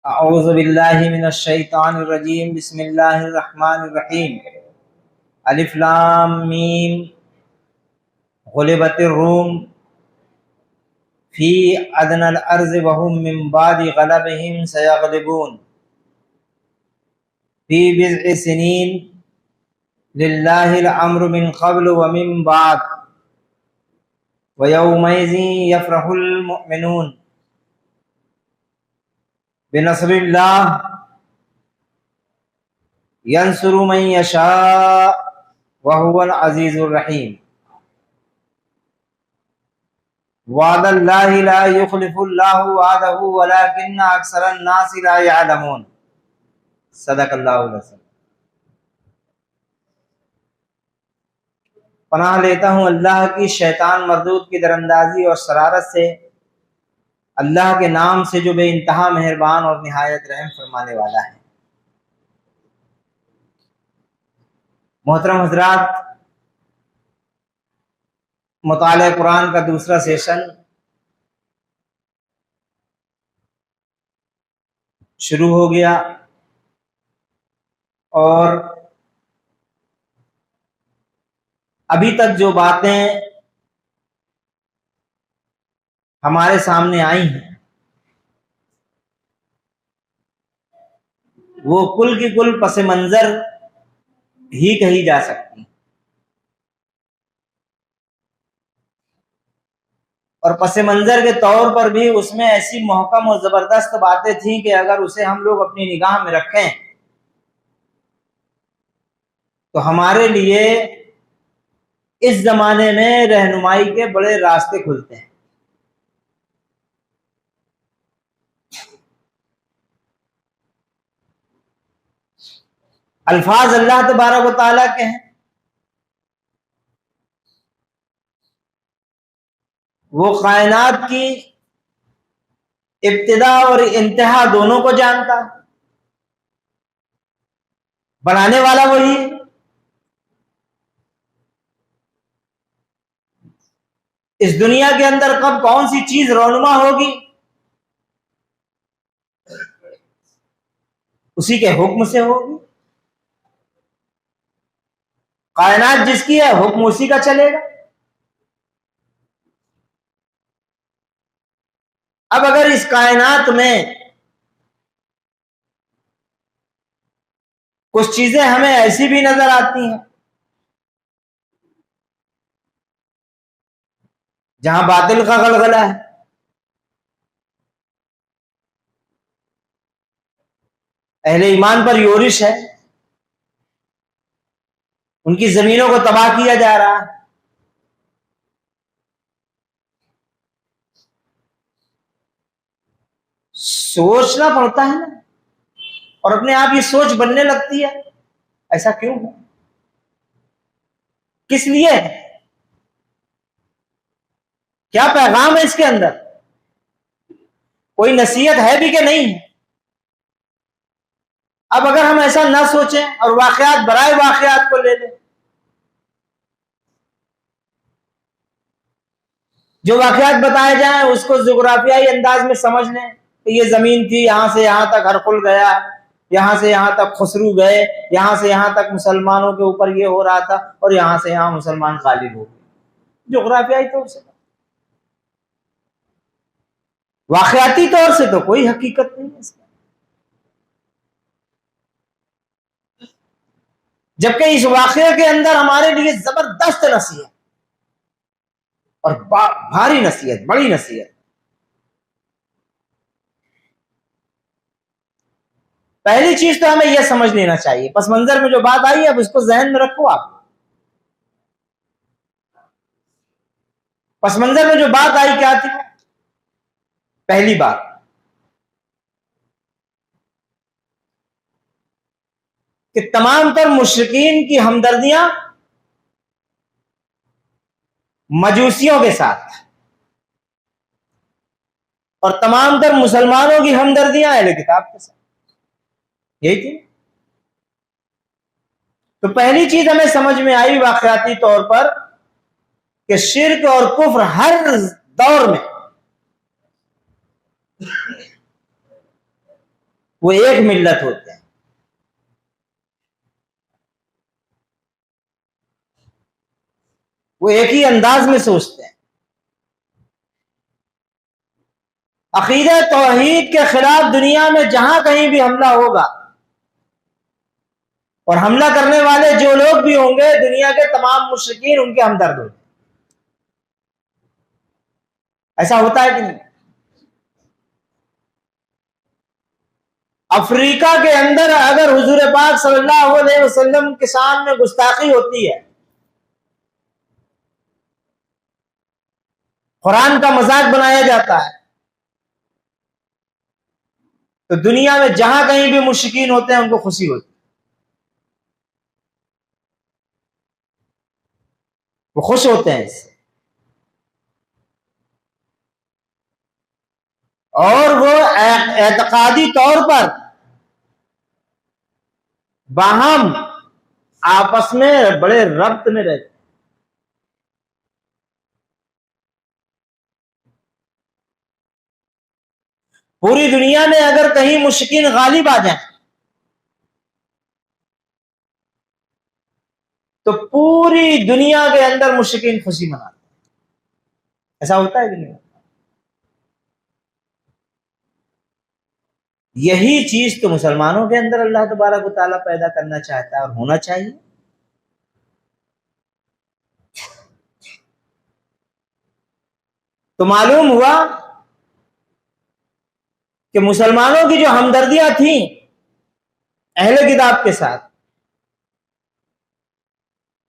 اعوذ باللہ من الشیطان الرجیم بسم اللہ الرحمن الرحیم الف لام میم غلبت الروم فی ادنى الارض وهم من بعد غلبهم سيغلبون فی بضع سنین للہ الامر من قبل ومن بعد ویومئذ یفرح المؤمنون بنصر اللہ ینصر من یشاء وهو العزیز الرحیم وعد اللہ لا یخلف اللہ وعدہ ولکن اکثر الناس لا یعلمون صدق اللہ العظیم۔ پناہ لیتا ہوں اللہ کی شیطان مردود کی دراندازی اور شرارت سے، اللہ کے نام سے جو بے انتہا مہربان اور نہایت رحم فرمانے والا ہے۔ محترم حضرات، مطالعہ قرآن کا دوسرا سیشن شروع ہو گیا، اور ابھی تک جو باتیں ہمارے سامنے آئی ہیں وہ کل کی کل پس منظر ہی کہی جا سکتی ہیں، اور پس منظر کے طور پر بھی اس میں ایسی محکم اور زبردست باتیں تھیں کہ اگر اسے ہم لوگ اپنی نگاہ میں رکھیں تو ہمارے لیے اس زمانے میں رہنمائی کے بڑے راستے کھلتے ہیں۔ الفاظ اللہ تبارک و تعالیٰ کے ہیں، وہ کائنات کی ابتدا اور انتہا دونوں کو جانتا، بنانے والا وہی ہے۔ اس دنیا کے اندر کب کون سی چیز رونما ہوگی اسی کے حکم سے ہوگی۔ کائنات جس کی ہے حکم اسی کا چلے گا۔ اب اگر اس کائنات میں کچھ چیزیں ہمیں ایسی بھی نظر آتی ہیں جہاں باطل کا غلغلہ ہے، اہل ایمان پر یورش ہے، ان کی زمینوں کو تباہ کیا جا رہا ہے، سوچنا پڑتا ہے نا، اور اپنے آپ یہ سوچ بننے لگتی ہے ایسا کیوں ہے، کس لیے ہے، کیا پیغام ہے اس کے اندر، کوئی نصیحت ہے بھی کہ نہیں ہے۔ اب اگر ہم ایسا نہ سوچیں اور واقعات برائے واقعات کو لے لیں، جو واقعات بتائے جائیں اس کو جغرافیائی انداز میں سمجھ لیں کہ یہ زمین تھی، یہاں سے یہاں تک ہرقل گیا، یہاں سے یہاں تک خسرو گئے، یہاں سے یہاں تک مسلمانوں کے اوپر یہ ہو رہا تھا، اور یہاں سے یہاں مسلمان غالب ہو گئے۔ جغرافیائی طور سے، واقعاتی طور سے تو کوئی حقیقت نہیں ہے اس کا، جبکہ اس واقعے کے اندر ہمارے لیے زبردست نصیحت اور بھاری نصیحت، بڑی نصیحت۔ پہلی چیز تو ہمیں یہ سمجھ لینا چاہیے، پس منظر میں جو بات آئی ہے اب اس کو ذہن میں رکھو آپ۔ پس منظر میں جو بات آئی کیا تھی؟ پہلی بات، کہ تمام تر مشرکین کی ہمدردیاں مجوسیوں کے ساتھ، اور تمام تر مسلمانوں کی ہمدردیاں اہل کتاب کے ساتھ، یہی تھی۔ تو پہلی چیز ہمیں سمجھ میں آئی واقعاتی طور پر کہ شرک اور کفر ہر دور میں وہ ایک ملت ہوتے ہیں. وہ ایک ہی انداز میں سوچتے ہیں. عقیدہ توحید کے خلاف دنیا میں جہاں کہیں بھی حملہ ہوگا، اور حملہ کرنے والے جو لوگ بھی ہوں گے، دنیا کے تمام مشرکین ان کے ہمدرد ہوتے ہیں. ایسا ہوتا ہے کہ نہیں؟ افریقہ کے اندر اگر حضور پاک صلی اللہ علیہ وسلم کے سامنے گستاخی ہوتی ہے، قرآن کا مذاق بنایا جاتا ہے، تو دنیا میں جہاں کہیں بھی مشرکین ہوتے ہیں ان کو خوشی ہوتی ہے، وہ خوش ہوتے ہیں اس سے. اور وہ اعتقادی طور پر باہم آپس میں بڑے ربط میں رہتے ہیں. پوری دنیا میں اگر کہیں مشرکین غالب آ جائیں تو پوری دنیا کے اندر مشرکین خوشی مناتے ہیں. ایسا ہوتا ہے کہ نہیں؟ یہی چیز تو مسلمانوں کے اندر اللہ تبارک و تعالیٰ پیدا کرنا چاہتا ہے اور ہونا چاہیے. تو معلوم ہوا کہ مسلمانوں کی جو ہمدردیاں تھیں اہل کتاب کے ساتھ،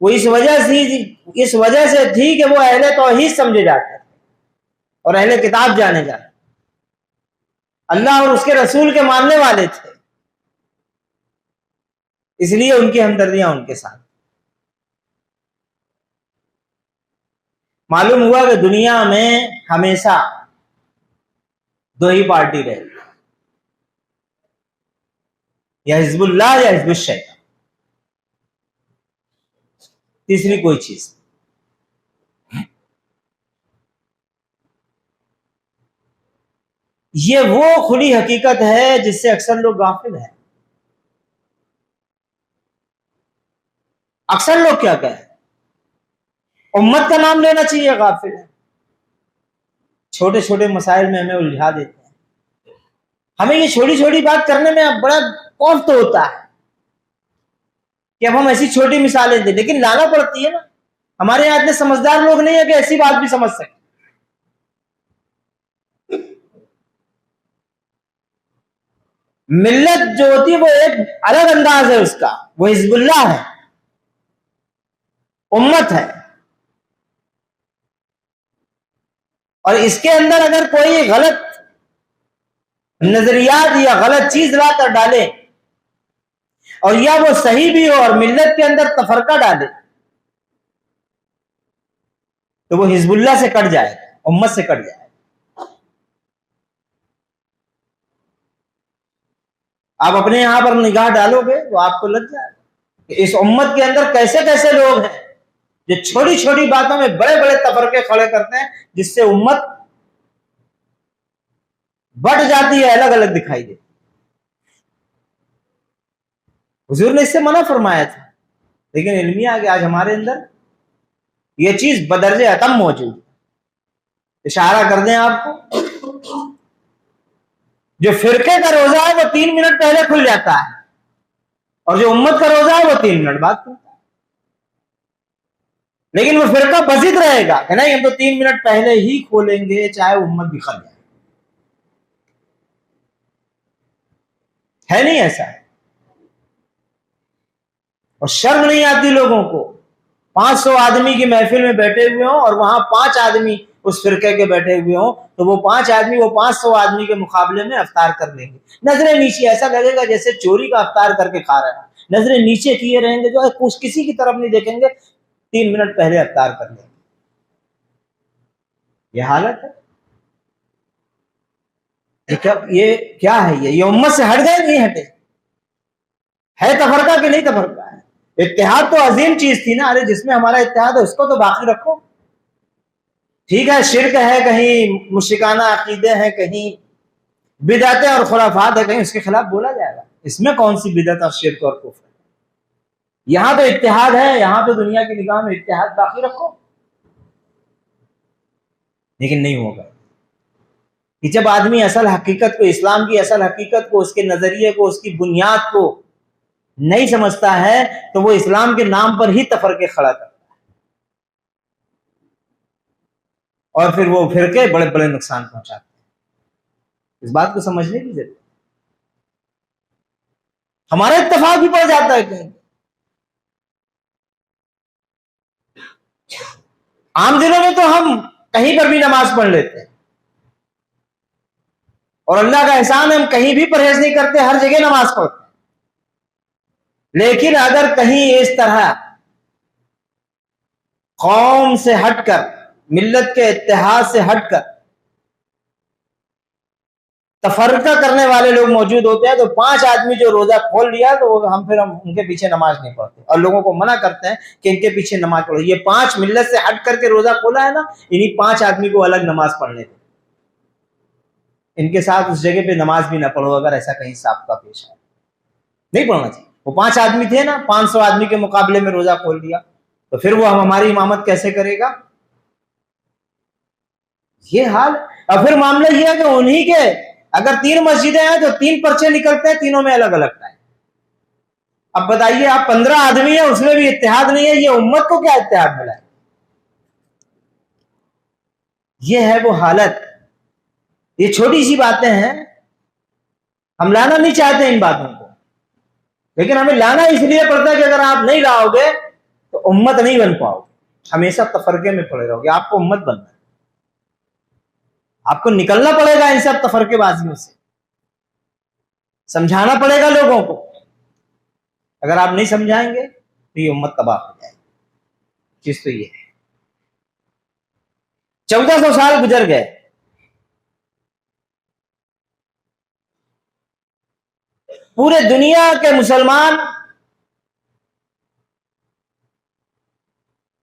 وہ اس وجہ سے تھی کہ وہ اہل توحید سمجھے جاتے اور اہل کتاب جانے جاتے، اللہ اور اس کے رسول کے ماننے والے تھے، اس لیے ان کی ہمدردیاں ان کے ساتھ. معلوم ہوا کہ دنیا میں ہمیشہ دو ہی پارٹی رہے، یا حزب اللہ یا حزب الشیطان، تیسری کوئی چیز. یہ وہ کھلی حقیقت ہے جس سے اکثر لوگ غافل ہیں. اکثر لوگ کیا کہیں، امت کا نام لینا چاہیے، غافل ہے. چھوٹے چھوٹے مسائل میں ہمیں الجھا دیتے ہیں. ہمیں یہ چھوٹی چھوٹی بات کرنے میں بڑا خوف تو ہوتا ہے کہ اب ہم ایسی چھوٹی مثالیں دیں، لیکن لانا پڑتی ہے نا. ہمارے یہاں اتنے سمجھدار لوگ نہیں ہیں کہ ایسی بات بھی سمجھ سکیں. ملت جو ہوتی ہے وہ ایک الگ انداز ہے اس کا، وہ حزب اللہ ہے، امت ہے. اور اس کے اندر اگر کوئی غلط نظریات یا غلط چیز لا کر ڈالے، اور یا وہ صحیح بھی ہو اور ملت کے اندر تفرقہ ڈالے، تو وہ حزب اللہ سے کٹ جائے، امت سے کٹ جائے. آپ اپنے یہاں پر نگاہ ڈالو گے تو آپ کو لگ جائے کہ اس امت کے اندر کیسے کیسے لوگ ہیں جو چھوٹی چھوٹی باتوں میں بڑے بڑے تفرقے کھڑے کرتے ہیں، جس سے امت بٹ جاتی ہے، الگ الگ دکھائی دیتی. حضور نے اس سے منع فرمایا تھا، لیکن علمیہ کہ آج ہمارے اندر یہ چیز بدرجہ اتم موجود ہے. اشارہ کر دیں آپ کو، جو فرقے کا روزہ ہے وہ 3 منٹ پہلے کھل جاتا ہے، اور جو امت کا روزہ ہے وہ 3 منٹ بعد کھلتا ہے. لیکن وہ فرقہ بزد رہے گا کہ نہیں، ہم تو 3 منٹ پہلے ہی کھولیں گے چاہے امت بھی کھل جائے. ہے نہیں ایسا؟ اور شرم نہیں آتی لوگوں کو، 500 آدمی کی محفل میں بیٹھے ہوئے ہوں اور وہاں 5 آدمی اس فرقے کے بیٹھے ہوئے ہوں، تو وہ 5 آدمی وہ 500 آدمی کے مقابلے میں افطار کر لیں گے. نظریں نیچے، ایسا لگے گا جیسے چوری کا افطار کر کے کھا رہے ہیں. نظریں نیچے کیے رہیں گے، جو ہے کسی کی طرف نہیں دیکھیں گے، 3 منٹ پہلے افطار کر لیں گے. یہ حالت ہے. یہ کیا ہے؟ یہ امت سے ہٹ گئے نہیں ہٹے؟ ہے تفرقہ کہ نہیں تفرقہ ہے؟ اتحاد تو عظیم چیز تھی نا. ارے جس میں ہمارا اتحاد ہے اس کو تو باقی رکھو. ٹھیک ہے، شرک ہے، کہیں مشرکانہ عقیدے ہیں، کہیں بدعتیں اور خرافات ہے کہیں اس کے خلاف بولا جائے گا. اس میں کون سی بدعت اور شرک اور کفر ہے؟ یہاں تو اتحاد ہے, یہاں تو دنیا کی نگاہ میں اتحاد باقی رکھو. لیکن نہیں ہوگا کہ جب آدمی اصل حقیقت کو, اسلام کی اصل حقیقت کو, اس کے نظریے کو, اس کی بنیاد کو نہیں سمجھتا ہے تو وہ اسلام کے نام پر ہی تفرقے کھڑا کرتا ہے, اور پھر وہ فرقے بڑے بڑے نقصان پہنچاتے ہیں. اس بات کو سمجھنے کی ضرورت. ہمارا اتفاق بھی پڑ جاتا ہے کہیں. عام دنوں میں تو ہم کہیں پر بھی نماز پڑھ لیتے ہیں, اور اللہ کا احسان ہے ہم کہیں بھی پرہیز نہیں کرتے, ہر جگہ نماز پڑھتے ہیں. لیکن اگر کہیں اس طرح قوم سے ہٹ کر, ملت کے اتحاد سے ہٹ کر تفرقہ کرنے والے لوگ موجود ہوتے ہیں تو 5 آدمی جو روزہ کھول لیا تو ہم ان کے پیچھے نماز نہیں پڑھتے, اور لوگوں کو منع کرتے ہیں کہ ان کے پیچھے نماز پڑھو. یہ 5 ملت سے ہٹ کر کے روزہ کھولا ہے نا, انہی 5 آدمی کو الگ نماز پڑھنے دیں, ان کے ساتھ اس جگہ پہ نماز بھی نہ پڑھو اگر ایسا کہیں سابقہ پیش ہے. نہیں پڑھنا چاہیے. وہ 5 آدمی تھے نا, 500 آدمی کے مقابلے میں روزہ کھول دیا تو پھر وہ ہماری امامت کیسے کرے گا؟ یہ حال. اور پھر معاملہ یہ ہے کہ انہی کے اگر 3 مسجدیں ہیں تو 3 پرچے نکلتے ہیں, تینوں میں الگ الگ ٹائم. اب بتائیے آپ 15 آدمی ہیں, اس میں بھی اتحاد نہیں ہے, یہ امت کو کیا اتحاد ملا ہے؟ یہ ہے وہ حالت. یہ چھوٹی سی باتیں ہیں, ہم لانا نہیں چاہتے ان باتوں کو, لیکن ہمیں لانا اس لیے پڑتا ہے کہ اگر آپ نہیں لاؤ گے تو امت نہیں بن پاؤ گے, ہمیشہ تفرقے میں پڑے رہو گے. آپ کو امت بننا ہے, آپ کو نکلنا پڑے گا ان سب تفرقے بازیوں سے, سمجھانا پڑے گا لوگوں کو. اگر آپ نہیں سمجھائیں گے تو یہ امت تباہ ہو جائے گی. چیز تو یہ ہے. 1400 سال گزر گئے, پورے دنیا کے مسلمان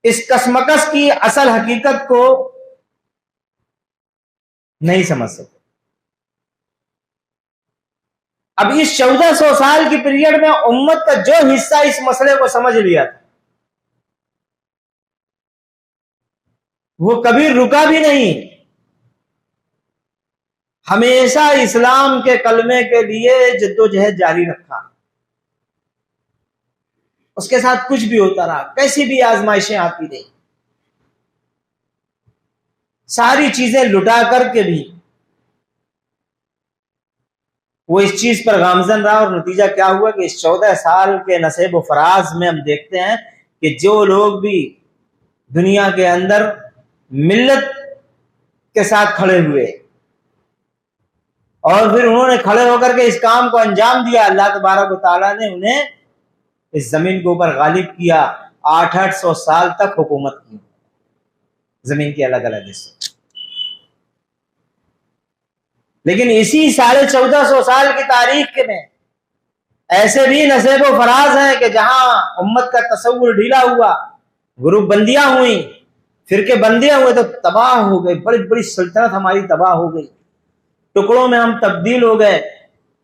اس کسمکس کی اصل حقیقت کو نہیں سمجھ سکتے. اب اس 1400 سال کی پیریڈ میں امت کا جو حصہ اس مسئلے کو سمجھ لیا تھا وہ کبھی رکا بھی نہیں, ہمیشہ اسلام کے کلمے کے لیے جدوجہد جاری رکھا. اس کے ساتھ کچھ بھی ہوتا رہا, کیسی بھی آزمائشیں آتی رہی, ساری چیزیں لٹا کر کے بھی وہ اس چیز پر گامزن رہا. اور نتیجہ کیا ہوا کہ اس 14 سال کے نصیب و فراز میں ہم دیکھتے ہیں کہ جو لوگ بھی دنیا کے اندر ملت کے ساتھ کھڑے ہوئے اور پھر انہوں نے کھڑے ہو کر کے اس کام کو انجام دیا, اللہ تبارک و تعالیٰ نے انہیں اس زمین کے اوپر غالب کیا. 800 سال تک حکومت کی زمین کے الگ الگ حصوں. لیکن اسی 1450 سال کی تاریخ کے میں ایسے بھی نصیب و فراز ہیں کہ جہاں امت کا تصور ڈھیلا ہوا, گروپ بندیاں ہوئیں, فرقے بندیاں ہوئے تو تباہ ہو گئے. بڑی بڑی سلطنت ہماری تباہ ہو گئی, ٹکڑوں میں ہم تبدیل ہو گئے,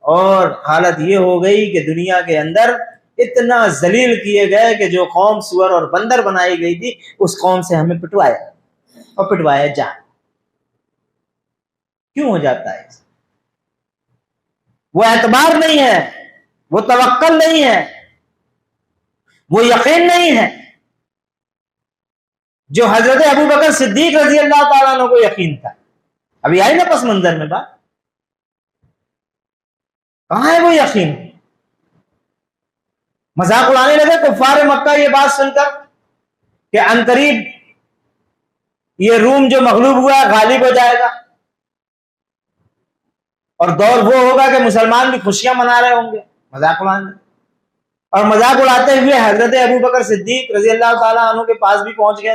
اور حالت یہ ہو گئی کہ دنیا کے اندر اتنا ذلیل کیے گئے کہ جو قوم سور اور بندر بنائی گئی تھی اس قوم سے ہمیں پٹوایا اور پٹوایا جائے. کیوں ہو جاتا ہے؟ وہ اعتبار نہیں ہے, وہ توکل نہیں ہے, وہ یقین نہیں ہے جو حضرت ابوبکر صدیق رضی اللہ تعالیٰ عنہ کو یقین تھا. ابھی آئی نا پس منظر میں بات, کہاں ہے وہ یقین؟ مذاق اڑانے لگے کفار مکہ یہ بات سن کر کہ عنقریب یہ روم جو مغلوب ہوا ہے غالب ہو جائے گا, اور دور وہ ہوگا کہ مسلمان بھی خوشیاں منا رہے ہوں گے. مذاق اڑانے, اور مذاق اڑاتے ہوئے حضرت ابوبکر صدیق رضی اللہ تعالیٰ عنہ کے پاس بھی پہنچ گئے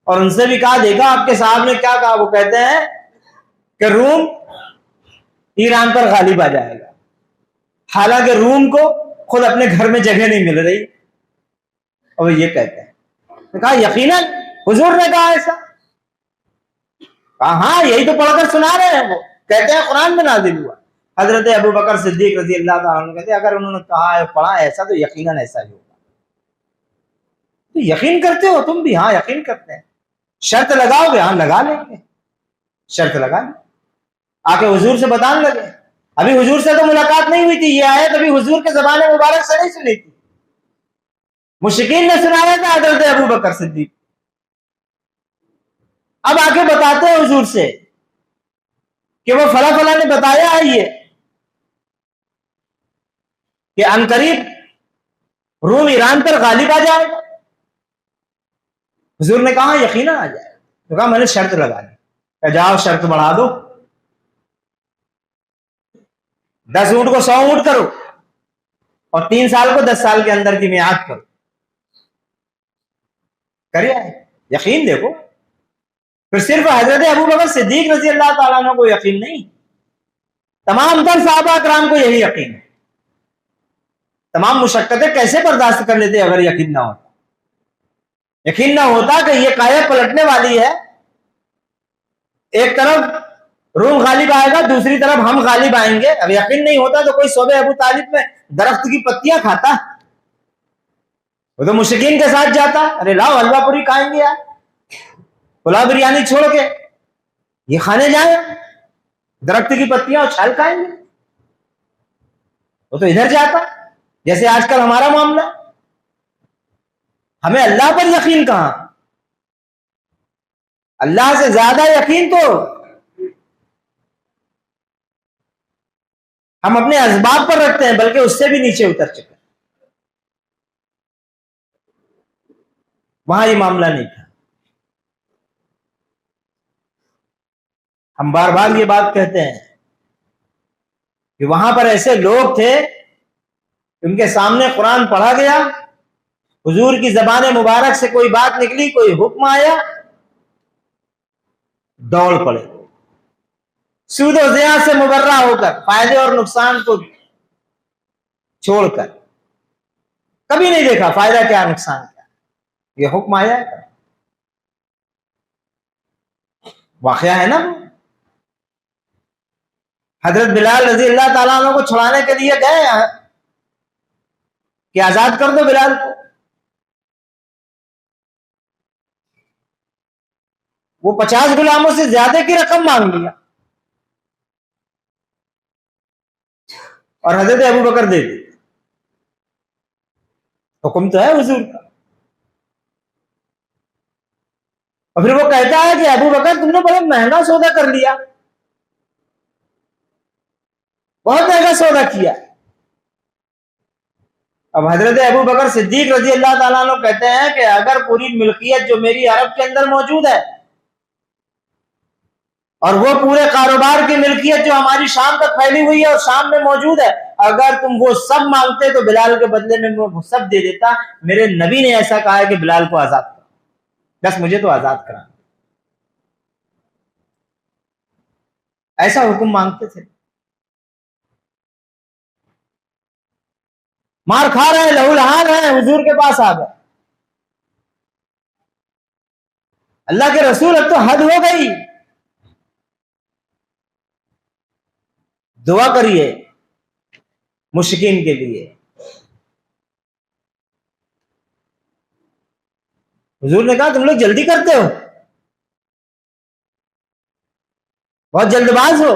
اور ان سے بھی کہا, دیکھا آپ کے صاحب نے کیا کہا؟ وہ کہتے ہیں کہ روم ایران پر غالب آ جائے گا, حالانکہ روم کو خود اپنے گھر میں جگہ نہیں مل رہی, اور یہ کہتے ہیں. کہا یقیناً حضور نے کہا ایسا؟ کہا ہاں یہی تو پڑھ کر سنا رہے ہیں وہ. کہتے ہیں قرآن میں نازل ہوا. حضرت ابو بکر صدیق رضی اللہ تعالیٰ عنہ کہتے ہیں اگر انہوں نے کہا ہے پڑھا ایسا تو یقیناً ایسا ہی ہوگا. تو یقین کرتے ہو تم بھی؟ ہاں یقین کرتے ہیں. شرط لگاؤ گے؟ ہاں لگا لیں گے. شرط لگا لیں. آ کے حضور سے بتانے لگے. ابھی حضور سے تو ملاقات نہیں ہوئی تھی, یہ آیت ابھی حضور کے زبان مبارک سے نہیں سنی تھی, مشرکین نے سنایا تھا حضرت ابو بکر صدیق. اب آ کے بتاتے ہیں حضور سے کہ وہ فلاں فلاں نے بتایا ہے یہ کہ عنقریب روم ایران پر غالب آ جائے گا. حضور نے کہا یقیناً آ جائے گا. تو کہا میں نے شرط لگا دی, کہ جاؤ شرط بڑھا دو, 10 اونٹ کو 100 اونٹ کرو اور 3 سال کو 10 سال کے اندر کی میعاد کرو. کریا ہے یقین. دیکھو پھر صرف حضرت ابو بکر صدیق رضی اللہ تعالیٰ عنہ کو یقین نہیں, تمام تر صحابہ کرام کو یہی یقین ہے. تمام مشقتیں کیسے برداشت کر لیتے اگر یقین نہ ہوتا. یقین نہ ہوتا کہ یہ قایت پلٹنے والی ہے, ایک طرف روم غالب آئے گا, دوسری طرف ہم غالب آئیں گے. اب یقین نہیں ہوتا تو کوئی صوبہ ابو طالب میں درخت کی پتیاں کھاتا, وہ تو مشرکین کے ساتھ جاتا. ارے لاؤ حلوہ پوری کھائیں گے یار, پلاؤ بریانی چھوڑ کے یہ کھانے جائیں, درخت کی پتیاں اور چھال کھائیں گے. وہ تو ادھر جاتا. جیسے آج کل ہمارا معاملہ, ہمیں اللہ پر یقین کہاں, اللہ سے زیادہ یقین تو ہم اپنے اسباب پر رکھتے ہیں, بلکہ اس سے بھی نیچے اتر چکے. وہاں یہ معاملہ نہیں تھا. ہم بار بار یہ بات کہتے ہیں کہ وہاں پر ایسے لوگ تھے, ان کے سامنے قرآن پڑھا گیا, حضور کی زبان مبارک سے کوئی بات نکلی, کوئی حکم آیا, دوڑ پڑے, سود و زیاں سے مبرہ ہو کر, فائدے اور نقصان کو چھوڑ کر. کبھی نہیں دیکھا فائدہ کیا نقصان کیا, یہ حکم آیا ہے. واقعہ ہے نا. حضرت بلال رضی اللہ تعالیٰ عنہ کو چھڑانے کے لیے گئے ہیں کہ آزاد کر دو بلال کو. وہ 50 غلاموں سے زیادہ کی رقم مانگ لیا اور حضرت ابو بکر دے دی. حکم تو ہے حضور کا. اور پھر وہ کہتا ہے کہ ابو بکر تم نے بڑا مہنگا سودا کر لیا, بہت مہنگا سودا کیا. اب حضرت ابو بکر صدیق رضی اللہ تعالیٰ عنہ کہتے ہیں کہ اگر پوری ملکیت جو میری عرب کے اندر موجود ہے اور وہ پورے کاروبار کی ملکیت جو ہماری شام تک پھیلی ہوئی ہے اور شام میں موجود ہے, اگر تم وہ سب مانگتے تو بلال کے بدلے میں وہ سب دے دیتا. میرے نبی نے ایسا کہا ہے کہ بلال کو آزاد کرو, بس مجھے تو آزاد کرانا. ایسا حکم مانگتے تھے. مار کھا رہے ہیں, لہو لہان ہیں, حضور کے پاس آ گئے. اللہ کے رسول اب تو حد ہو گئی, دعا کریے مشرکین کے لیے. حضور نے کہا تم لوگ جلدی کرتے ہو, بہت جلد باز ہو.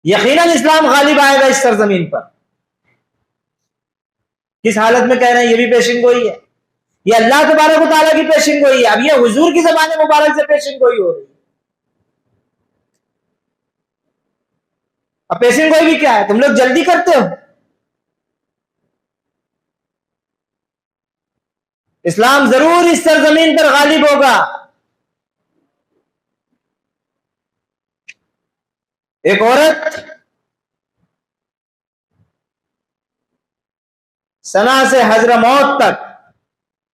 یقیناً اسلام غالب آئے گا اس سرزمین پر. کس حالت میں کہہ رہے ہیں؟ یہ بھی پیشن گوئی ہے, یہ اللہ تبارک و تعالیٰ کی پیشن گوئی ہے. اب یہ حضور کی زبان مبارک سے پیشن گوئی ہو رہی ہے. اب پیشن گوئی بھی کیا ہے؟ تم لوگ جلدی کرتے ہو. اسلام ضرور اس سرزمین پر غالب ہوگا. ایک عورت سنا سے حضرموت تک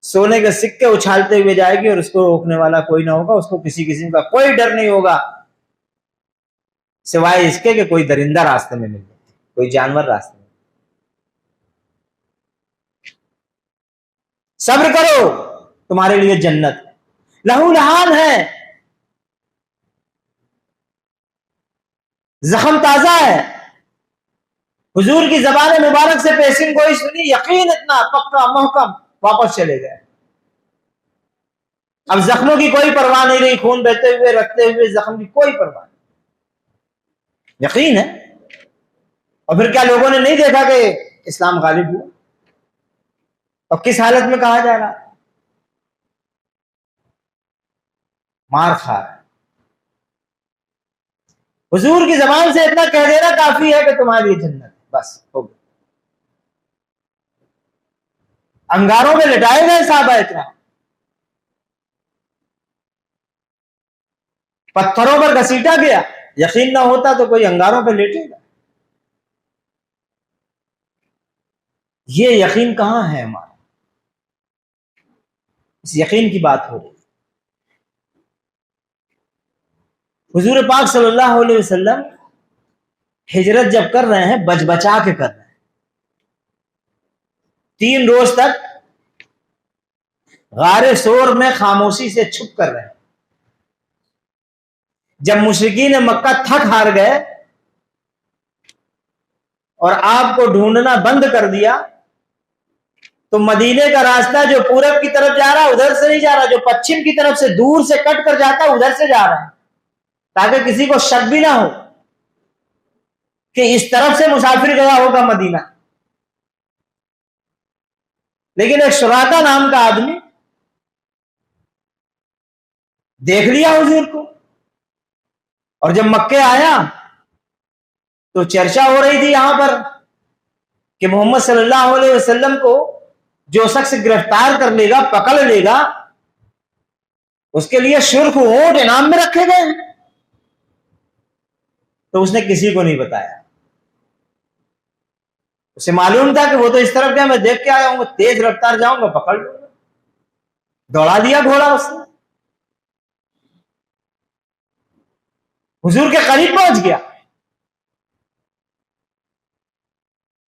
سونے کے سکے اچھالتے ہوئے جائے گی اور اس کو روکنے والا کوئی نہ ہوگا. اس کو کسی قسم کا کوئی ڈر نہیں ہوگا سوائے اس کے کہ کوئی درندہ راستے میں مل جائے, کوئی جانور راستے میں. صبر کرو تمہارے لیے جنت, لہو لہان ہے. زخم تازہ ہے. حضور کی زبان مبارک سے پیشن گوئی سنی, یقین اتنا پکا محکم, واپس چلے گئے. اب زخموں کی کوئی پرواہ نہیں رہی, خون بہتے ہوئے رکھتے ہوئے زخم کی کوئی پرواہ نہیں, یقین ہے. اور پھر کیا لوگوں نے نہیں دیکھا کہ اسلام غالب ہوا؟ اور کس حالت میں کہا جا رہا, مار کھا رہا ہے. حضور کی زبان سے اتنا کہہ دینا کافی ہے کہ تمہاری جنت, بس ہو گیا. انگاروں میں لٹائے گئے صحابہ اکرام, پتھروں پر گھسیٹا گیا. یقین نہ ہوتا تو کوئی انگاروں پہ لیٹے گا. یہ یقین کہاں ہے ہمارا؟ اس یقین کی بات ہو رہی ہے. حضور پاک صلی اللہ علیہ وسلم ہجرت جب کر رہے ہیں بچ بچا کے کر رہے ہیں. 3 روز تک غار سور میں خاموشی سے چھپ کر رہے ہیں. جب مشرکین مکہ تھک ہار گئے اور آپ کو ڈھونڈنا بند کر دیا, تو مدینے کا راستہ جو پورب کی طرف جا رہا ادھر سے نہیں جا رہا, جو پچھم کی طرف سے دور سے کٹ کر جاتا ادھر سے جا رہا ہے, تاکہ کسی کو شک بھی نہ ہو کہ اس طرف سے مسافر گیا ہوگا مدینہ. لیکن ایک سراقہ نام کا آدمی دیکھ لیا حضور کو, اور جب مکے آیا تو چرچا ہو رہی تھی یہاں پر کہ محمد صلی اللہ علیہ وسلم کو جو شخص گرفتار کر لے گا, پکڑ لے گا, اس کے لیے سرخ اونٹ انعام میں رکھے گئے ہیں. تو اس نے کسی کو نہیں بتایا. اسے معلوم تھا کہ وہ تو اس طرف گیا, میں دیکھ کے آیا ہوں, تیز رفتار جاؤں گا پکڑ لوں گا. دوڑا دیا گھوڑا اس نے, حضور کے قریب پہنچ گیا.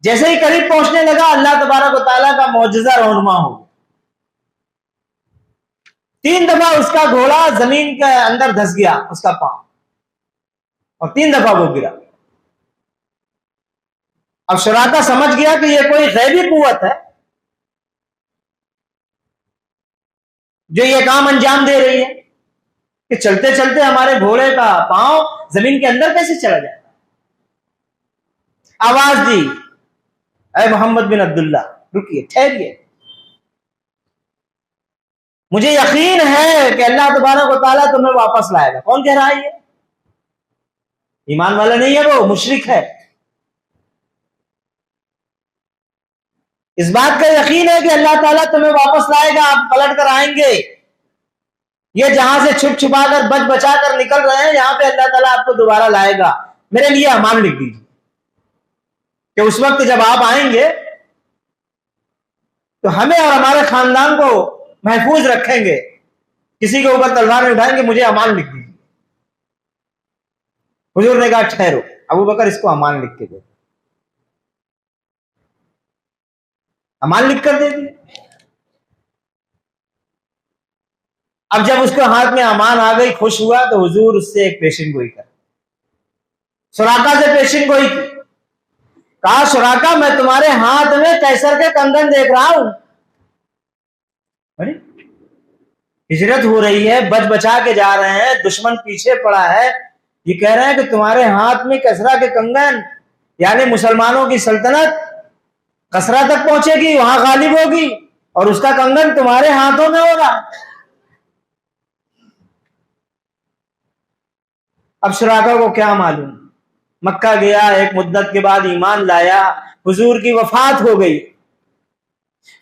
جیسے ہی قریب پہنچنے لگا اللہ تبارک و تعالیٰ کا معجزہ رونما ہو گیا. 3 دفعہ اس کا گھوڑا زمین کے اندر دھس گیا, اس کا پاؤں, اور 3 دفعہ وہ گرا. اب سراقہ سمجھ گیا کہ یہ کوئی غیبی قوت ہے جو یہ کام انجام دے رہی ہے, کہ چلتے چلتے ہمارے گھوڑے کا پاؤں زمین کے اندر کیسے چلا جائے. آواز دی, اے محمد بن عبداللہ رکیے, ٹھہریے, مجھے یقین ہے کہ اللہ تبارک و تعالیٰ تمہیں واپس لائے گا. کون کہہ رہا ہے؟ یہ ایمان والا نہیں ہے, وہ مشرک ہے. اس بات کا یقین ہے کہ اللہ تعالیٰ تمہیں واپس لائے گا, آپ پلٹ کر آئیں گے. یہ جہاں سے چھپ چھپا کر بچ بچا کر نکل رہے ہیں, یہاں پہ اللہ تعالیٰ آپ کو دوبارہ لائے گا. میرے لیے امان لکھ دیجیے کہ اس وقت جب آپ آئیں گے تو ہمیں اور ہمارے خاندان کو محفوظ رکھیں گے, کسی کے اوپر تلوار اٹھائیں گے, مجھے امان لکھ دیجیے. حضور نے کہا ٹھہرو, ابو بکر اس کو امان لکھ کے دے. امان لکھ کر دے دی. اب جب اس کو ہاتھ میں امان آ گئی, خوش ہوا, تو حضور اس سے ایک پیشن گوئی کر, سراقہ سے پیشن گوئی کی. کہا سراقہ میں تمہارے ہاتھ میں قیصر کے کنگن دیکھ رہا ہوں. ہجرت ہو رہی ہے, بچ بچا کے جا رہے ہیں, دشمن پیچھے پڑا ہے, یہ کہہ رہے ہیں کہ تمہارے ہاتھ میں کسرا کے کنگن, یعنی مسلمانوں کی سلطنت کسرا تک پہنچے گی, وہاں غالب ہوگی, اور اس کا کنگن تمہارے ہاتھوں میں ہوگا. اب سراقہ کو کیا معلوم, مکہ گیا, ایک مدت کے بعد ایمان لایا, حضور کی وفات ہو گئی.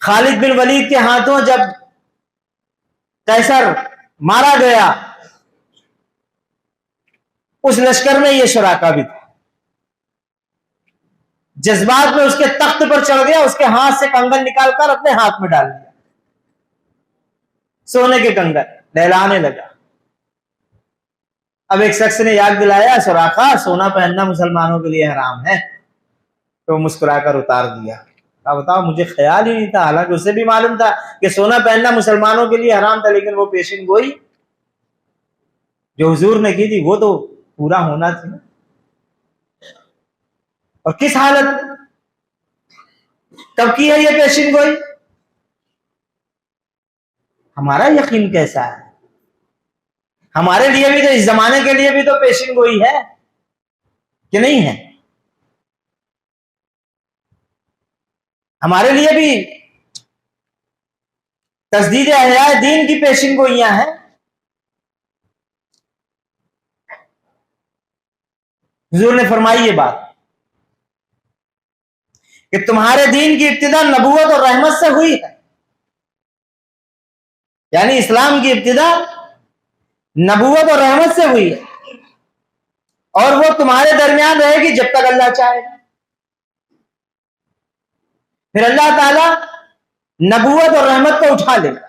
خالد بن ولید کے ہاتھوں جب قیصر مارا گیا, اس لشکر میں یہ سراقہ بھی تھا. جذبات میں اس کے تخت پر چڑھ گیا, اس کے ہاتھ سے کنگن نکال کر اپنے ہاتھ میں ڈال دیا, سونے کے کنگن, دہلانے لگا. اب ایک شخص نے یاد دلایا, سراقہ سونا پہننا مسلمانوں کے لیے حرام ہے, تو مسکرا کر اتار دیا. بتاؤ, مجھے خیال ہی نہیں تھا, حالانکہ اسے بھی معلوم تھا کہ سونا پہننا مسلمانوں کے لیے حرام تھا, لیکن وہ پیشن گوئی جو حضور نے کی تھی وہ تو پورا ہونا تھی. اور کس حالت میں، کب کی ہے یہ پیشین گوئی؟ ہمارا یقین کیسا ہے؟ ہمارے لیے بھی تو، اس زمانے کے لیے بھی تو پیشین گوئی ہے کہ نہیں ہے؟ ہمارے لیے بھی تجدید احیاء دین کی پیشین گوئیاں ہیں۔ حضور نے فرمائی یہ بات کہ تمہارے دین کی ابتدا نبوت اور رحمت سے ہوئی ہے، یعنی اسلام کی ابتدا نبوت اور رحمت سے ہوئی ہے، اور وہ تمہارے درمیان رہے گی جب تک اللہ چاہے گا۔ پھر اللہ تعالی نبوت اور رحمت کو اٹھا لے گا،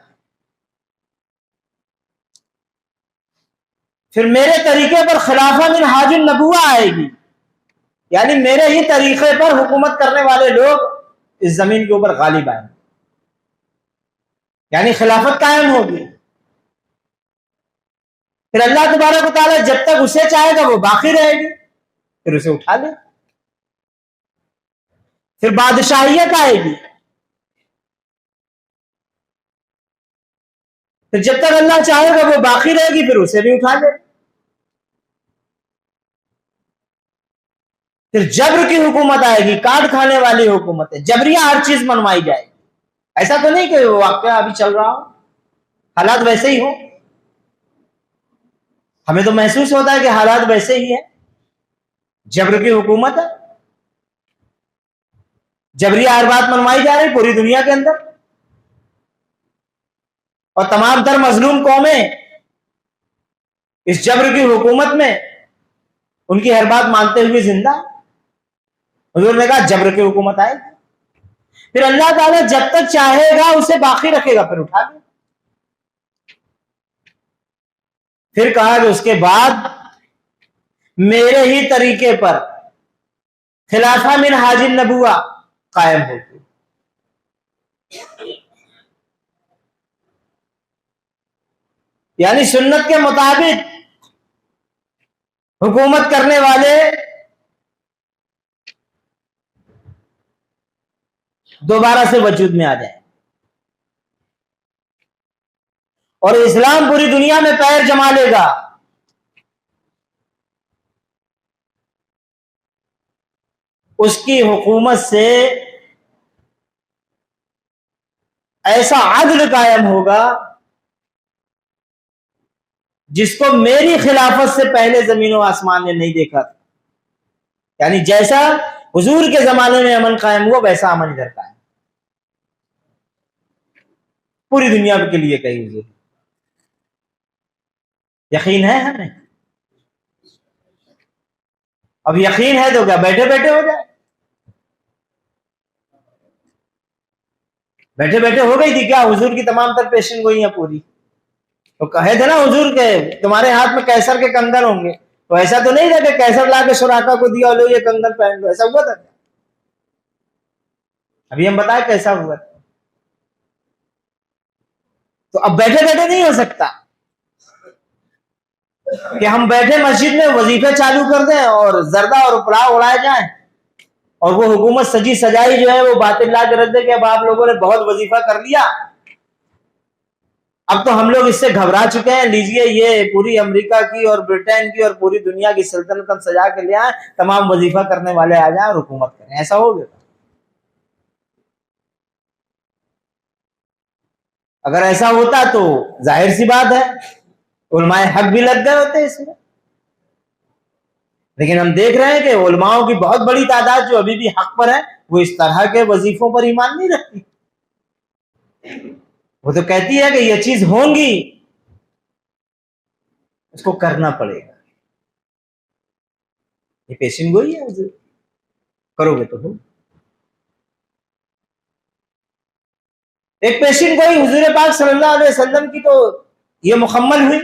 پھر میرے طریقے پر خلافہ من حاج النبوہ آئے گی، یعنی میرے ہی طریقے پر حکومت کرنے والے لوگ اس زمین کے اوپر غالب آئیں گے، یعنی خلافت قائم ہوگی۔ پھر اللہ تبارک و تعالیٰ جب تک اسے چاہے گا وہ باقی رہے گی، پھر اسے اٹھا لے، پھر بادشاہیت آئے گی، پھر جب تک اللہ چاہے گا وہ باقی رہے گی، پھر اسے بھی اٹھا لے، پھر جبر کی حکومت آئے گی، کاٹ کھانے والی حکومت ہے، جبریہ ہر چیز منوائی جائے گی۔ ایسا تو نہیں کہ وہ واقعہ ابھی چل رہا ہو، حالات ویسے ہی ہو، ہمیں تو محسوس ہوتا ہے کہ حالات ویسے ہی ہیں، جبر کی حکومت ہے، جبریہ ہر بات منوائی جا رہی پوری دنیا کے اندر، اور تمام تر مظلوم قومیں اس جبر کی حکومت میں ان کی ہر بات مانتے ہوئے زندہ۔ حضور نے کہا جبر کی حکومت آئے گی، پھر اللہ تعالیٰ جب تک چاہے گا اسے باقی رکھے گا، پھر اٹھا لے۔ پھر کہا کہ اس کے بعد میرے ہی طریقے پر خلافہ من حاج النبوہ قائم ہوگی، یعنی سنت کے مطابق حکومت کرنے والے دوبارہ سے وجود میں آ جائیں، اور اسلام پوری دنیا میں پیر جما لے گا۔ اس کی حکومت سے ایسا عدل قائم ہوگا جس کو میری خلافت سے پہلے زمین و آسمان نے نہیں دیکھا تھا، یعنی جیسا حضور کے زمانے میں امن قائم ہوا ویسا امن ادھر قائم پوری دنیا کے لیے۔ کہیں حضور یقین ہے ہمیں؟ اب یقین ہے تو کیا بیٹھے بیٹھے ہو جائے؟ بیٹھے بیٹھے ہو گئی تھی کیا حضور کی تمام تر پیشن گوئیاں پوری؟ تو کہے تھے نا حضور کے تمہارے ہاتھ میں کیسر کے کنگن ہوں گے، تو ایسا تو نہیں تھا کہ کیسر لا کے شراکا کو دیا لو یہ کنگن پہن لو، ایسا ہوا تھا؟ ابھی ہم بتائیں کیسا ہوا تھا۔ تو اب بیٹھے بیٹھے نہیں ہو سکتا کہ ہم بیٹھے مسجد میں وظیفے چالو کر دیں اور زردہ اور پلاؤ اڑائے جائیں، اور وہ حکومت سجی سجائی جو ہے وہ باطل لا کے رکھ دے کہ اب آپ لوگوں نے بہت وظیفہ کر لیا، اب تو ہم لوگ اس سے گھبرا چکے ہیں، لیجئے یہ پوری امریکہ کی اور برٹین کی اور پوری دنیا کی سلطنت ہم سجا کے لے آئیں، تمام وظیفہ کرنے والے آ جائیں اور حکومت کریں۔ ایسا ہو گیا؟ اگر ایسا ہوتا تو ظاہر سی بات ہے علماء حق بھی لگ گئے ہوتے اس میں، لیکن ہم دیکھ رہے ہیں کہ علماؤں کی بہت بڑی تعداد جو ابھی بھی حق پر ہے وہ اس طرح کے وظیفوں پر ایمان نہیں رکھتی، وہ تو کہتی ہے کہ یہ چیز ہوں گی، اس کو کرنا پڑے گا، یہ پیشن گوئی ہے، حضور کرو گے تو ہو۔ ایک پیشن گوئی حضور پاک صلی اللہ علیہ وسلم کی تو یہ مکمل ہوئی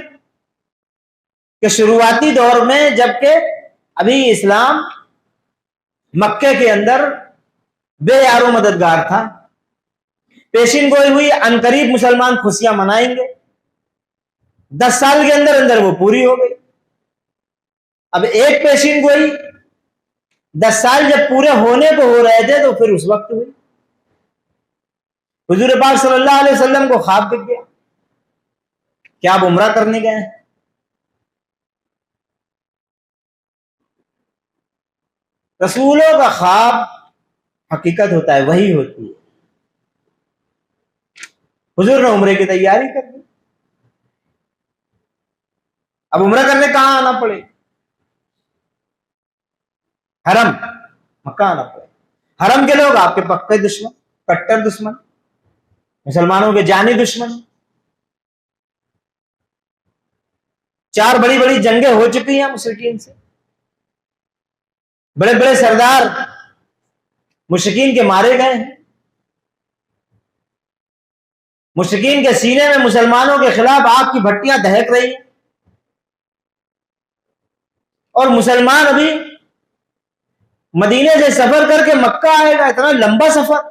کہ شروعاتی دور میں جبکہ ابھی اسلام مکے کے اندر بے یار و مددگار تھا، پیشن گوئی ہوئی عنقریب مسلمان خوشیاں منائیں گے، 10 سال کے اندر اندر وہ پوری ہو گئی۔ اب ایک پیشن گوئی 10 سال جب پورے ہونے کو ہو رہے تھے تو پھر اس وقت ہوئی. حضور پاک صلی اللہ علیہ وسلم کو خواب دکھ گیا کہ آپ عمرہ کرنے گئے ہیں. رسولوں کا خواب حقیقت ہوتا ہے، وہی ہوتی ہے. حضور نے عمرے کی تیاری کر دی. اب عمرہ کرنے کہاں آنا پڑے؟ حرم مکہ آنا پڑے. حرم کے لوگ آپ کے پکے دشمن، کٹر دشمن، مسلمانوں کے جانی دشمن. 4 بڑی بڑی جنگیں ہو چکی ہیں مشرکین سے. بڑے بڑے سردار مشرکین کے مارے گئے ہیں. مشرکین کے سینے میں مسلمانوں کے خلاف آگ کی بھٹیاں دہک رہی ہیں. اور مسلمان ابھی مدینے سے سفر کر کے مکہ آئے گا، اتنا لمبا سفر.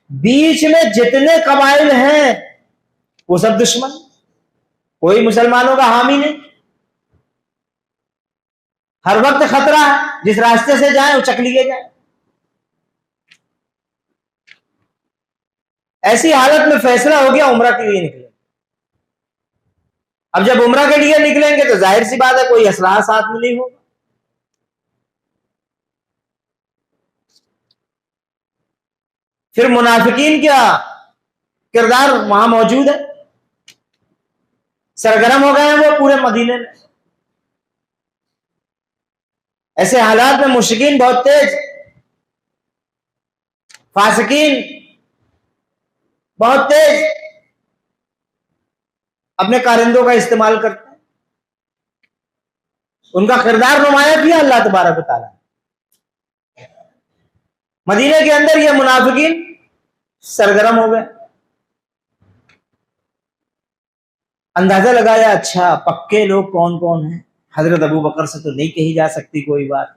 بیچ میں جتنے قبائل ہیں وہ سب دشمن، کوئی مسلمانوں کا حامی نہیں. ہر وقت خطرہ ہے، جس راستے سے جائیں وہ چک لیے جائیں. ایسی حالت میں فیصلہ ہو گیا عمرہ کے لیے نکلے. اب جب عمرہ کے لیے نکلیں گے تو ظاہر سی بات ہے کوئی اسلحہ ساتھ میں نہیں ہوگا. پھر منافقین کا کردار وہاں موجود ہے. سرگرم ہو گئے ہیں وہ پورے مدینے میں. ایسے حالات میں مشرکین بہت تیز، فاسقین بہت تیز اپنے کارندوں کا استعمال کرتے ہیں. ان کا کردار نمایاں کیا اللہ تبارک و تعالیٰ. مدینے کے اندر یہ منافقین سرگرم ہو گئے. اندازہ لگایا اچھا پکے لوگ کون کون ہیں. حضرت ابو بکر سے تو نہیں کہی جا سکتی کوئی بات،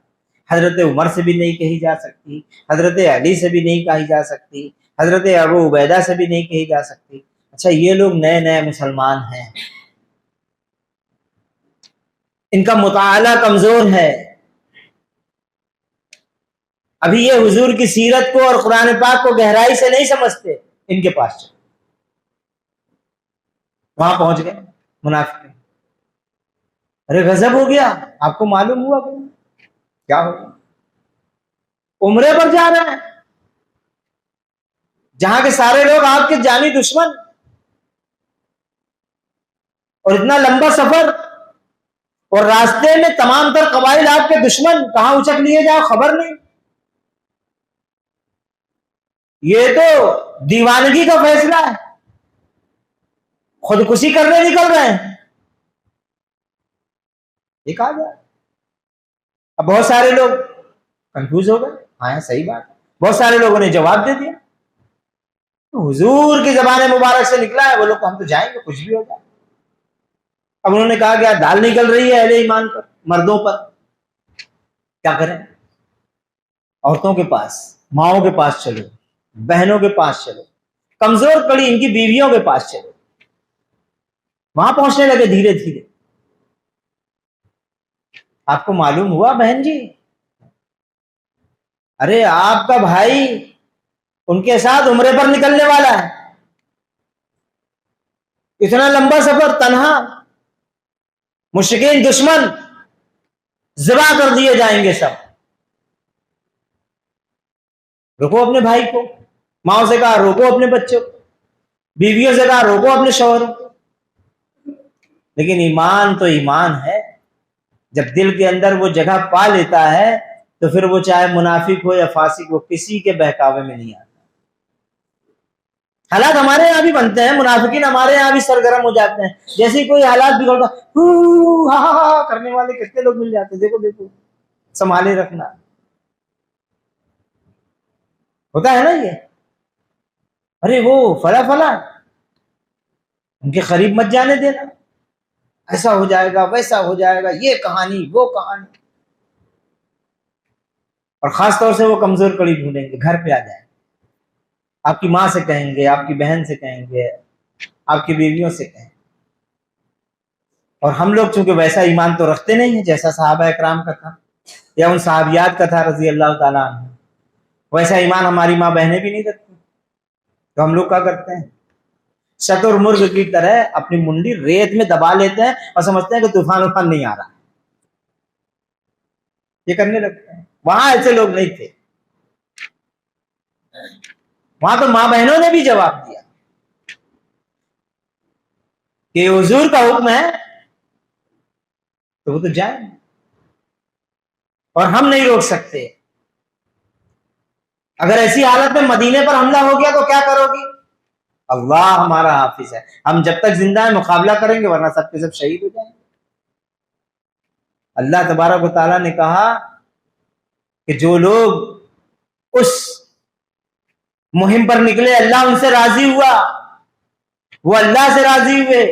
حضرت عمر سے بھی نہیں کہی جا سکتی، حضرت علی سے بھی نہیں کہی جا سکتی، حضرت ابو عبیدہ سے بھی نہیں کہی جا سکتی. اچھا یہ لوگ نئے نئے مسلمان ہیں، ان کا مطالعہ کمزور ہے، ابھی یہ حضور کی سیرت کو اور قرآن پاک کو گہرائی سے نہیں سمجھتے. ان کے پاس چلو. وہاں پہنچ گئے منافق. ارے غضب ہو گیا. آپ کو معلوم ہوا کیا ہو گیا؟ عمرے پر جا رہے ہیں جہاں کے سارے لوگ آپ کے جانی دشمن، اور اتنا لمبا سفر، اور راستے میں تمام تر قبائل آپ کے دشمن، کہاں اچک لیے جاؤ خبر نہیں. یہ تو دیوانگی کا فیصلہ ہے، خودکشی کرنے نکل رہے ہیں. یہ کہا جائے. اب بہت سارے لوگ کنفیوز ہو گئے. ہاں صحیح بات. بہت سارے لوگوں نے جواب دے دیا حضور کی زبان مبارک سے نکلا ہے، وہ لوگ ہم تو جائیں گے کچھ بھی ہو جائے. اب انہوں نے کہا کہ دال نکل رہی ہے اہل ایمان پر، مردوں پر، کیا کریں؟ عورتوں کے پاس، ماؤں کے پاس چلو، بہنوں کے پاس چلو، کمزور پڑی ان کی بیویوں کے پاس چلو. وہاں پہنچنے لگے دھیرے دھیرے. آپ کو معلوم ہوا بہن جی؟ ارے آپ کا بھائی ان کے ساتھ عمرے پر نکلنے والا ہے. اتنا لمبا سفر تنہا، مشرکین دشمن ذبح کر دیے جائیں گے سب. روکو اپنے بھائی کو. ماؤں سے کہا روکو اپنے بچوں کو، بیویوں سے کہا روکو اپنے شوہروں کو. لیکن ایمان تو ایمان ہے، جب دل کے اندر وہ جگہ پا لیتا ہے تو پھر وہ چاہے منافق ہو یا فاسق ہو کسی کے بہکاوے میں نہیں آتا. حالات ہمارے یہاں بھی بنتے ہیں، منافقین ہمارے یہاں بھی سرگرم ہو جاتے ہیں. جیسے ہی کوئی حالات بگڑتا کرنے والے کتنے لوگ مل جاتے ہیں. دیکھو دیکھو سنبھالے رکھنا ہوتا ہے نا یہ. ارے وہ فلا فلا ان کے قریب مت جانے دینا، ایسا ہو جائے گا ویسا ہو جائے گا، یہ کہانی وہ کہانی. اور خاص طور سے وہ کمزور کڑی ڈھونڈیں گے، گھر پہ آ جائیں، آپ کی ماں سے کہیں گے، آپ کی بہن سے کہیں گے، آپ کی بیویوں سے کہیں. اور ہم لوگ چونکہ ویسا ایمان تو رکھتے نہیں ہیں جیسا صحابہ اکرام کا تھا. یا ان صحابیات کا تھا رضی اللہ تعالیٰ عنہ، ویسا ایمان ہماری ماں بہنیں بھی نہیں رکھتی، تو ہم لوگ کیا کرتے ہیں؟ شتر مرغ کی طرح اپنی منڈی ریت میں دبا لیتے ہیں اور سمجھتے ہیں کہ طوفان نہیں آ رہا، یہ کرنے لگتے ہیں۔ وہاں ایسے لوگ نہیں تھے، وہاں تو ماں بہنوں نے بھی جواب دیا کہ حضور کا حکم ہے تو وہ تو جائیں، اور ہم نہیں روک سکتے۔ اگر ایسی حالت میں مدینے پر حملہ ہو گیا تو کیا کرو گی؟ اللہ ہمارا حافظ ہے، ہم جب تک زندہ ہیں مقابلہ کریں گے، ورنہ سب کے سب شہید ہو جائیں گے۔ اللہ تبارک و تعالیٰ نے کہا کہ جو لوگ اس مہم پر نکلے اللہ ان سے راضی ہوا، وہ اللہ سے راضی ہوئے،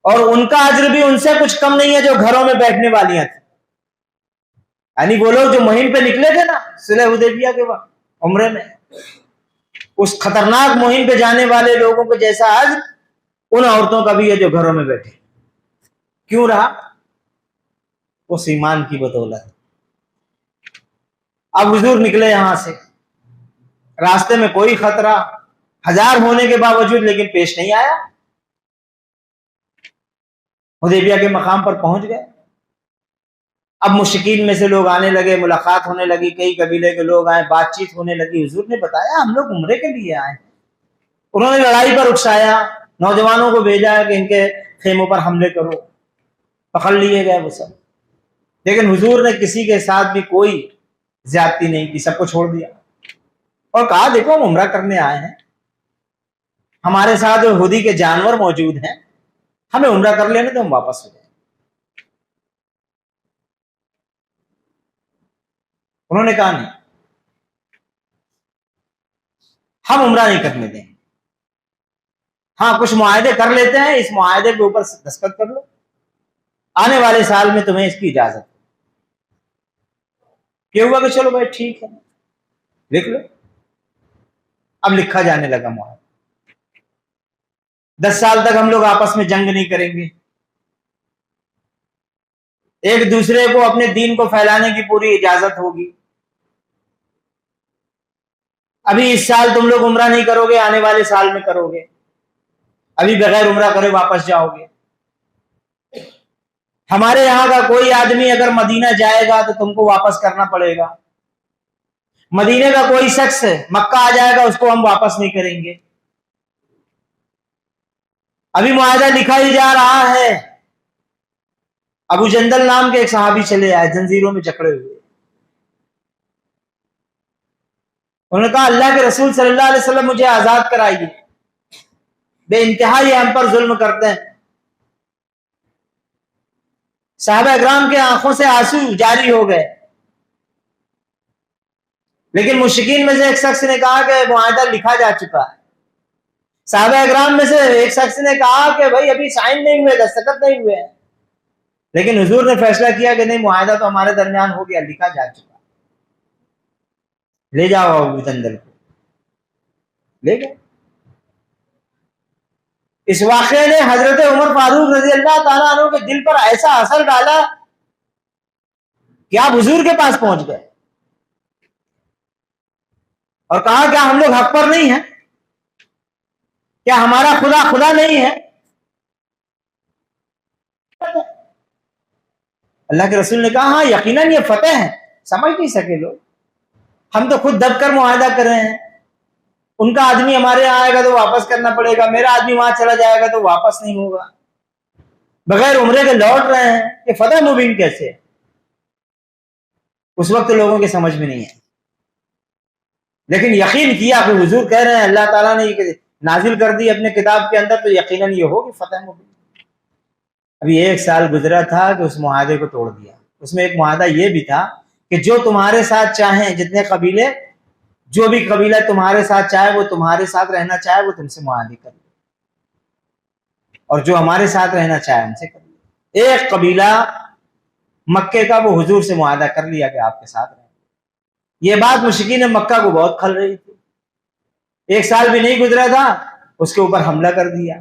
اور ان کا اجر بھی ان سے کچھ کم نہیں ہے جو گھروں میں بیٹھنے والیاں تھیں۔ یعنی وہ لوگ جو مہم پہ نکلے تھے نا صلح حدیبیہ کے وقت عمرے میں، اس خطرناک مہم پہ جانے والے لوگوں کو جیسا اجر ان عورتوں کا بھی ہے جو گھروں میں بیٹھے۔ کیوں رہا؟ اس ایمان کی بدولت۔ اب حضور نکلے یہاں سے، راستے میں کوئی خطرہ ہزار ہونے کے باوجود لیکن پیش نہیں آیا، حدیبیہ کے مقام پر پہنچ گئے۔ اب مشرکین میں سے لوگ آنے لگے، ملاقات ہونے لگی، کئی قبیلے کے لوگ آئے، بات چیت ہونے لگی۔ حضور نے بتایا ہم لوگ عمرے کے لیے آئے۔ انہوں نے لڑائی پر اکسایا، نوجوانوں کو بھیجا کہ ان کے خیموں پر حملے کرو، پکڑ لیے گئے وہ سب، لیکن حضور نے کسی کے ساتھ بھی کوئی زیادتی نہیں کی، سب کو چھوڑ دیا اور کہا دیکھو ہم عمرہ کرنے آئے ہیں، ہمارے ساتھ یہودی کے جانور موجود ہیں، ہمیں عمرہ کر لینے تو ہم واپس ہو جائیں۔ انہوں نے کہا نہیں، ہم عمرہ نہیں کرنے دیں، ہاں کچھ معاہدے کر لیتے ہیں، اس معاہدے کے اوپر دستخط کر لو، آنے والے سال میں تمہیں اس کی اجازت۔ کیا ہوا کہ چلو بھائی ٹھیک ہے لکھ لو۔ اب لکھا جانے لگا معاہدہ، 10 سال تک ہم لوگ آپس میں جنگ نہیں کریں گے، ایک دوسرے کو اپنے دین کو پھیلانے کی پوری اجازت ہوگی، ابھی اس سال تم لوگ عمرہ نہیں کرو گے، آنے والے سال میں کرو گے، ابھی بغیر عمرہ کرے واپس جاؤ گے۔ ہمارے یہاں کا کوئی آدمی اگر مدینہ جائے گا تو تم کو واپس کرنا پڑے گا، مدینے کا کوئی شخص مکہ آ جائے گا اس کو ہم واپس نہیں کریں گے۔ ابھی معاہدہ لکھا ہی جا رہا ہے، ابو جندل نام کے ایک صحابی چلے آئے زنجیروں میں جکڑے ہوئے، انہوں نے کہا اللہ کے رسول صلی اللہ علیہ وسلم مجھے آزاد کرائیے، بے انتہا یہ ہم پر ظلم کرتے ہیں۔ صحابہ اکرام کے آنکھوں سے آنسو جاری ہو گئے، لیکن مشرکین میں سے ایک شخص نے کہا کہ معاہدہ لکھا جا چکا ہے۔ صحابہ اکرام میں سے ایک شخص نے کہا کہ بھائی ابھی سائن نہیں ہوئے، دستخط نہیں ہوئے ہیں، لیکن حضور نے فیصلہ کیا کہ نہیں معاہدہ تو ہمارے درمیان ہو گیا، لکھا جا چکا، لے جاؤ ابو جندل کو۔ لے گئے۔ اس واقعے نے حضرت عمر فاروق رضی اللہ تعالیٰ عنہ کے دل پر ایسا اثر ڈالا کہ آپ حضور کے پاس پہنچ گئے اور کہا کیا ہم لوگ حق پر نہیں ہیں؟ کیا ہمارا خدا خدا نہیں ہے؟ اللہ کے رسول نے کہا ہاں یقیناً یہ فتح ہے، سمجھ نہیں سکے لوگ، ہم تو خود دب کر معاہدہ کر رہے ہیں، ان کا آدمی ہمارے یہاں آئے گا تو واپس کرنا پڑے گا، میرا آدمی وہاں چلا جائے گا تو واپس نہیں ہوگا، بغیر عمرے کے لوٹ رہے ہیں، یہ فتح مبین کیسے؟ اس وقت لوگوں کے سمجھ میں نہیں ہے، لیکن یقین کیا کہ حضور کہہ رہے ہیں اللہ تعالیٰ نے یہ نازل کر دی اپنے کتاب کے اندر، تو یقیناً یہ ہوگی فتح مبین۔ ابھی 1 سال گزرا تھا کہ اس معاہدے کو توڑ دیا۔ اس میں ایک معاہدہ یہ بھی تھا کہ جو تمہارے ساتھ چاہیں، جتنے قبیلے، جو بھی قبیلہ تمہارے ساتھ چاہے، وہ تمہارے ساتھ رہنا چاہے وہ تم سے معاہدے کر لے، اور جو ہمارے ساتھ رہنا چاہے ہم سے کر لے۔ ایک قبیلہ مکے کا وہ حضور سے معاہدہ کر لیا کہ آپ کے ساتھ رہیں۔ یہ بات مشرکین مکہ کو بہت کھل رہی تھی، 1 سال بھی نہیں گزرا تھا اس کے اوپر حملہ کر دیا۔